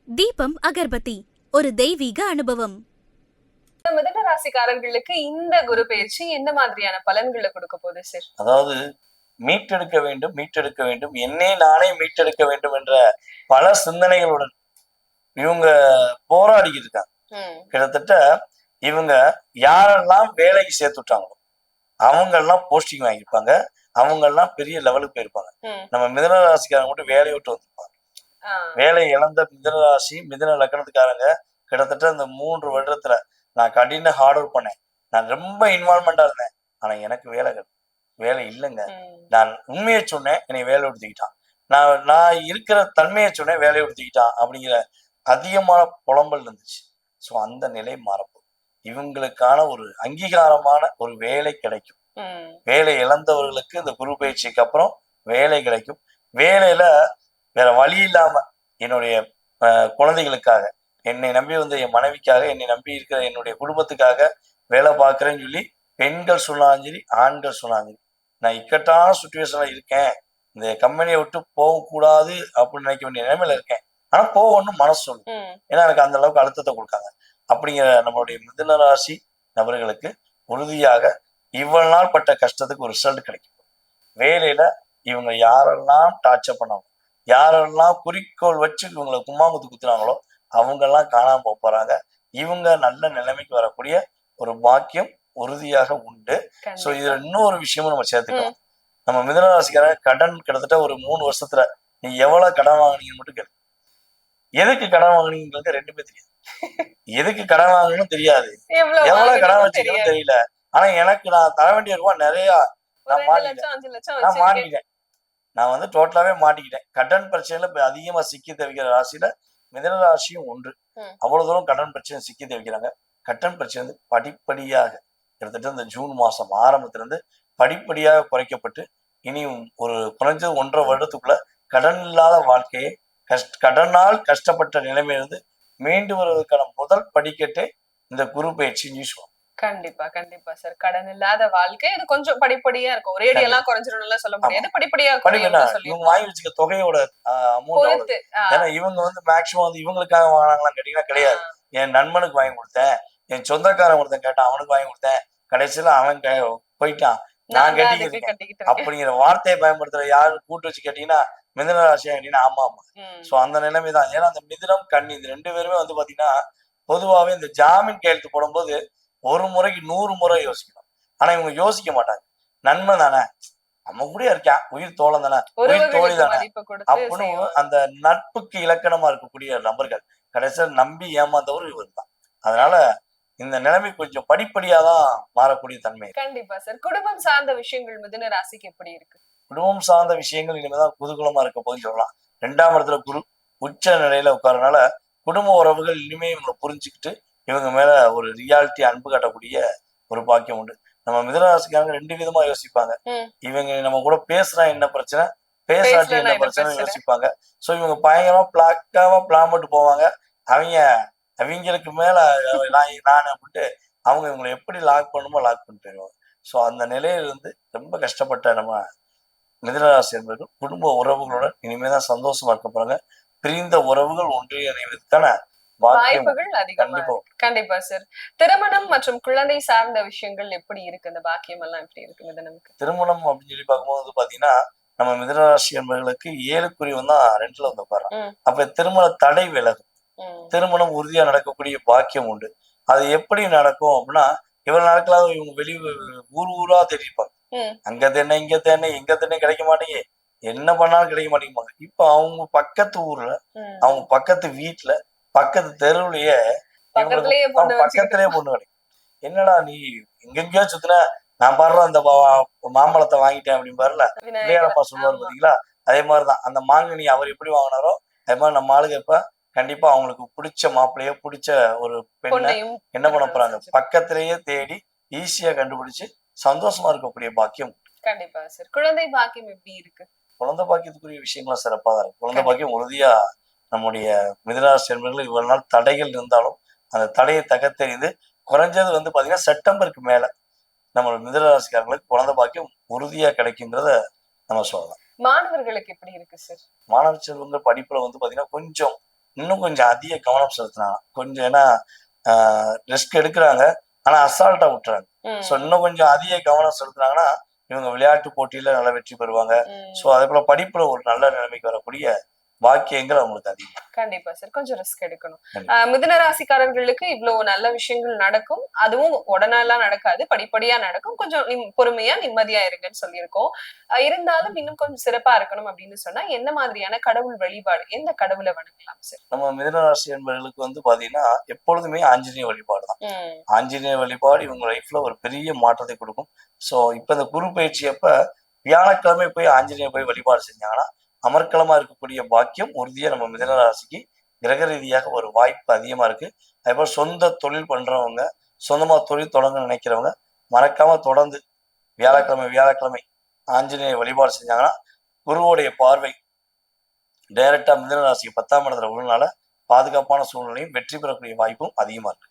தீபம் அகர்பத்தி ஒரு தெய்வீக அனுபவம். மிதுன ராசிக்காரர்களுக்கு இந்த குரு பயிற்சி எந்த மாதிரியான பலன்களை கொடுக்க போகுது சார்? அதாவது மீட்டெடுக்க வேண்டும், மீட்டெடுக்க வேண்டும், என்னை நானே மீட்டெடுக்க வேண்டும் என்ற பல சிந்தனைகளுடன் இவங்க போராடிக்கிட்டு இருக்காங்க. கிட்டத்தட்ட இவங்க யாரெல்லாம் வேலைக்கு சேர்த்து விட்டாங்களோ அவங்க எல்லாம் போஸ்டிங் வாங்கியிருப்பாங்க, அவங்க எல்லாம் பெரிய லெவலுக்கு போயிருப்பாங்க. நம்ம மிதுன ராசிக்காரங்க மட்டும் வேலையை விட்டு வந்திருப்பாங்க. வேலை இழந்த மிதுன ராசி மிதுன லக்னத்துக்காரங்க கிட்டத்தட்ட இந்த 3 வருடத்துல நான் கடின ஹார்ட் ஒர்க் பண்ணேன், நான் ரொம்ப இன்வால்மெண்டா இருந்தேன், ஆனா எனக்கு வேலை இல்லைங்க. நான் உண்மையை சொன்னேன், என்னை வேலை எடுத்துக்கிட்டான், நான் இருக்கிற தன்மையை சொன்னேன், வேலையை எடுத்துக்கிட்டான் அப்படிங்கிற அதிகமான புலம்பல் இருந்துச்சு. ஸோ அந்த நிலை மாறப்போம். இவங்களுக்கான ஒரு அங்கீகாரமான ஒரு வேலை கிடைக்கும். வேலை இழந்தவர்களுக்கு இந்த குரு பயிற்சிக்கு அப்புறம் வேலை கிடைக்கும். வேலையில வேற வழி இல்லாம என்னுடைய குழந்தைகளுக்காக, என்னை நம்பி வந்த என் மனைவிக்காக, என்னை நம்பி இருக்கிற என்னுடைய குடும்பத்துக்காக வேலை பார்க்குறேன்னு சொல்லி பெண்கள் சொன்னாலும் சரி, ஆண்கள் சொன்னாலும் சரி, நான் இக்கட்டான சுச்சுவேஷன்ல இருக்கேன், இந்த கம்பெனியை விட்டு போகக்கூடாது அப்படின்னு நினைக்க வேண்டிய நிலைமையில இருக்கேன், ஆனா போகணும்னு மனசு சொல்லு. ஏன்னா எனக்கு அந்த அளவுக்கு அழுத்தத்தை கொடுக்காங்க. அப்படிங்கிற நம்மளுடைய மிதுன ராசி நபர்களுக்கு உறுதியாக இவ்வளவு நாள் பட்ட கஷ்டத்துக்கு ஒரு ரிசல்ட் கிடைக்கும். வேலையில இவங்க யாரெல்லாம் டார்ச்சர் பண்ணாங்க, யாரெல்லாம் குறிக்கோள் வச்சு இவங்களை கும்மாங்குத்து குத்துறாங்களோ அவங்கெல்லாம் காணாம போறாங்க. இவங்க நல்ல நிலைமைக்கு வரக்கூடிய ஒரு பாக்கியம் உறுதியாக உண்டு. ஸோ இதுல இன்னொரு விஷயமும் நம்ம சேர்த்துக்கலாம். நம்ம மிதுன ராசிக்காரங்க கடன் கிட்டத்தட்ட ஒரு 3 வருஷத்துல நீ எவ்வளவு கடன் வாங்கினீங்கன்னு மட்டும் கேளு. எதுக்கு கடன் வாங்கினீங்கிறது ரெண்டுமே தெரியாது. எதுக்கு கடன் வாங்கணும்னு தெரியாது, எவ்வளவு கடன் வச்சுக்கணும் தெரியல. ஆனா எனக்கு நான் தர வேண்டிய ரூபாய் நிறைய நான் மாட்டிக்கிட்டேன். நான் வந்து டோட்டலாவே மாட்டிக்கிட்டேன். கடன் பிரச்சனையில அதிகமா சிக்கி தவிக்கிற ராசியில மிதுன ராசியும் ஒன்று. அவ்வளவு தூரம் கடன் பிரச்சனை சிக்கி தவிக்கிறாங்க. கடன் பிரச்சனை வந்து படிப்படியாக கிட்டத்தட்ட இந்த ஜூன் மாசம் ஆரம்பத்துல இருந்து படிப்படியாக குறைக்கப்பட்டு இனியும் ஒரு குறைஞ்சது 1.5 வருடத்துக்குள்ள கடன் இல்லாத வாழ்க்கையை கடனால் கஷ்டப்பட்ட நிலைமையிலிருந்து மீண்டு வருவதற்கான முதல் படிக்கட்டே இந்த குரு பயிற்சின்னு சொல்லுவோம். கண்டிப்பா கண்டிப்பா சார். கடன் இல்லாத வாழ்க்கை இது கொஞ்சம் படிப்படியா இருக்கும். ஒரேடி எல்லாம் குறைஞ்சிடும் சொல்ல முடியாது, படிப்படியா இவங்க வாங்கி வச்சுக்க தொகையோட அமௌண்ட். ஏன்னா இவங்க வந்து மேக்சிமம் வந்து இவங்களுக்காக வாங்கினாங்களான்னு கேட்டீங்கன்னா கிடையாது. என் நண்பனுக்கு வாங்கி கொடுத்தேன், என் சொந்தக்காரன் ஒருத்தன் கேட்டான், அவனுக்கு வாங்கி கொடுத்தேன், கடைசியில அவன் போயிட்டான், நான் கட்டிக்கிட்டு அப்படிங்கிற வார்த்தையை பயன்படுத்துற யாரு கூட்டு வச்சு கேட்டீங்கன்னா மிதுன ராசியா கேட்டீங்கன்னா ஆமா ஆமா. சோ அந்த நிலைமைதான். ஏன்னா அந்த மிதுனம் கன்னி இந்த 2 பேருமே வந்து பாத்தீங்கன்னா பொதுவாவே இந்த ஜாமீன் கையெழுத்து போடும்போது ஒரு முறைக்கு 100 முறை யோசிக்கணும். ஆனா இவங்க யோசிக்க மாட்டாங்க. நன்மை தானே, நம்ம கூட இருக்கான், உயிர் தோழன் தானே, உயிர் தோழி தானே அப்படின்னு அந்த நட்புக்கு இலக்கணமா இருக்கக்கூடிய நபர்கள் கடைசியில் நம்பி ஏமாந்தவர் இவர் தான். அதனால இந்த நிலைமை கொஞ்சம் படிப்படியாதான் மாறக்கூடிய தன்மை. கண்டிப்பா சார். குடும்பம் சார்ந்த விஷயங்கள் மிதுன ராசிக்கு எப்படி இருக்கு? குடும்பம் சார்ந்த விஷயங்கள் இனிமேதான் குதூகலமா இருக்க போதுன்னு சொல்லலாம். 2ஆம் இடத்துல குரு உச்ச நிலையில உட்காரனால குடும்ப உறவுகள் இனிமே இவங்களை புரிஞ்சுக்கிட்டு இவங்க மேல ஒரு ரியாலிட்டி அன்பு காட்டக்கூடிய ஒரு பாக்கியம் உண்டு. நம்ம மிதுனராசிக்காரங்க 2 விதமா யோசிப்பாங்க. இவங்க நம்ம கூட பேசுறா என்ன பிரச்சனை, பேசாட்டி என்ன பிரச்சனை யோசிப்பாங்க. சோ இவங்க பயங்கரமா பிளாக்காவா பிளான் போட்டு போவாங்க. அவங்களுக்கு மேல நான் அப்படின்ட்டு அவங்க இவங்களை எப்படி லாக் பண்ணுமோ லாக் பண்ணிட்டு போயிடுவாங்க. சோ அந்த நிலையில இருந்து ரொம்ப கஷ்டப்பட்ட நம்ம மிதுனராசி என்பது குடும்ப உறவுகளுடன் இனிமேதான் சந்தோஷமா இருக்க போறாங்க. பிரிந்த உறவுகள் ஒன்றிணைவதற்கான வாய்ப்புகள் அதிகமா. கண்டிப்பா சார். திருமணம் மற்றும் குழந்தை சார்ந்த விஷயங்கள் எப்படி இருக்கு? அந்த பாக்கியம் எல்லாம் எப்படி இருக்கு மிதுனமுக்கு? திருமணம் அப்படின்னு சொல்லி பார்க்கும்போது பாத்தீங்கன்னா நம்ம மிதுனராசி என்பவர்களுக்கு 7 தான் 2ல வந்து உட்கார்றோம். அப்ப திருமண தடை விலகும், திருமணம் உறுதியா நடக்கக்கூடிய பாக்கியம் உண்டு. அது எப்படி நடக்கும் அப்படின்னா இவ்வளவு நாட்களாக இவங்க ஊரா தெரிவிப்பாங்க, அங்க தென்னை இங்க தென்னை எங்க தென்னை கிடைக்க மாட்டேங்க, என்ன பண்ணாலும் கிடைக்க மாட்டேங்குவாங்க. இப்ப அவங்க பக்கத்து ஊர்ல அவங்க பக்கத்து வீட்டுல பக்கத்து தெருவுலயே பக்கத்திலேயே பொண்ணு கிடைக்கும். என்னடா நீ எங்கெங்கயோ சுத்தின, நான் பாடுற அந்த மாம்பழத்தை வாங்கிட்டேன் அப்படின்னு பாருல பிள்ளையாரப்பா சொல்லுவாரு பாத்தீங்களா, அதே மாதிரிதான் அந்த மாங்கனி அவர் எப்படி வாங்கினாரோ அதே மாதிரி நம்ம ஆளுங்க இப்ப கண்டிப்பா அவங்களுக்கு பிடிச்ச மாப்பிள்ளையோ பிடிச்ச ஒரு பெண்ணை என்ன பண்ண போறாங்க, பக்கத்திலேயே தேடி ஈஸியா கண்டுபிடிச்சு சந்தோஷமா இருக்கக்கூடிய பாக்கியம். கண்டிப்பா சார். குழந்தை பாக்கியம் எப்படி இருக்கு? குழந்தை பாக்கியத்துக்குரிய விஷயங்களும் சிறப்பா தான் இருக்கு. குழந்தை பாக்கியம் உறுதியா நம்முடைய மிதுனராசி என்பவர்கள் இவ்வளவு நாள் தடைகள் இருந்தாலும் அந்த தடையை தகர்த்தெறிந்து குறைஞ்சது வந்து பாத்தீங்கன்னா செப்டம்பருக்கு மேல நம்ம மிதுனராசிக்காரங்களுக்கு குழந்தை பாக்கியம் உறுதியா கிடைக்குங்கிறத நம்ம சொல்லலாம். மாணவர்களுக்கு எப்படி இருக்கு சார்? மாணவ செல்வங்கள் படிப்புல வந்து பாத்தீங்கன்னா கொஞ்சம் இன்னும் கொஞ்சம் அதிக கவனம் செலுத்தினாங்க. கொஞ்சம் ஏன்னா ரிஸ்க் எடுக்கிறாங்க, ஆனா அசால்ட்டா விட்டுறாங்க. ஸோ இன்னும் கொஞ்சம் அதிக கவனம் செலுத்தினாங்கன்னா இவங்க விளையாட்டு போட்டியில நல்ல வெற்றி பெறுவாங்க. ஸோ அதே போல படிப்புல ஒரு நல்ல நிலைமைக்கு வரக்கூடிய வாக்கியங்கள் அவங்களுக்கு அதிகம். கண்டிப்பா சார். கொஞ்சம் ரிஸ்க் எடுக்கணும். மிதுன ராசிக்காரர்களுக்கு இவ்வளவு நல்ல விஷயங்கள் நடக்கும். அதுவும் உடனெல்லாம் நடக்காது. படிப்படியா நடக்கும். கொஞ்சம் பொறுமையா நிம்மதியா இருங்கன்னு சொல்லியிருக்கோம். இருந்தாலும் இன்னும் கொஞ்சம் சிறப்பா இருக்கணும் அப்படின்னு சொன்னா என்ன மாதிரியான கடவுள் வழிபாடு, எந்த கடவுளை வணங்கலாம் சார்? நம்ம மிதுன ராசி என்பவர்களுக்கு பாத்தீங்கன்னா எப்பொழுதுமே ஆஞ்சநேய வழிபாடு தான். ஆஞ்சநேய வழிபாடு இவங்க லைஃப்ல ஒரு பெரிய மாற்றத்தை கொடுக்கும். ஸோ இப்ப இந்த குரு பயிற்சி அப்ப வியாழக்கிழமை போய் ஆஞ்சநேயர் போய் வழிபாடு செஞ்சாங்கன்னா அமர்க்கலமா இருக்கக்கூடிய பாக்கியம் உறுதியா நம்ம மிதுன ராசிக்கு கிரக ரீதியாக ஒரு வாய்ப்பு அதிகமா இருக்கு. அதே போல சொந்த தொழில் பண்றவங்க, சொந்தமா தொழில் தொடங்க நினைக்கிறவங்க மறக்காம தொடர்ந்து வியாழக்கிழமை ஆஞ்சநேய வழிபாடு செஞ்சாங்கன்னா குருவோடைய பார்வை டைரக்டா மிதுன ராசிக்கு 10ஆம் இடத்துல உள்ளனால பாதுகாப்பான சூழ்நிலையும் வெற்றி பெறக்கூடிய வாய்ப்பும் அதிகமா இருக்கு.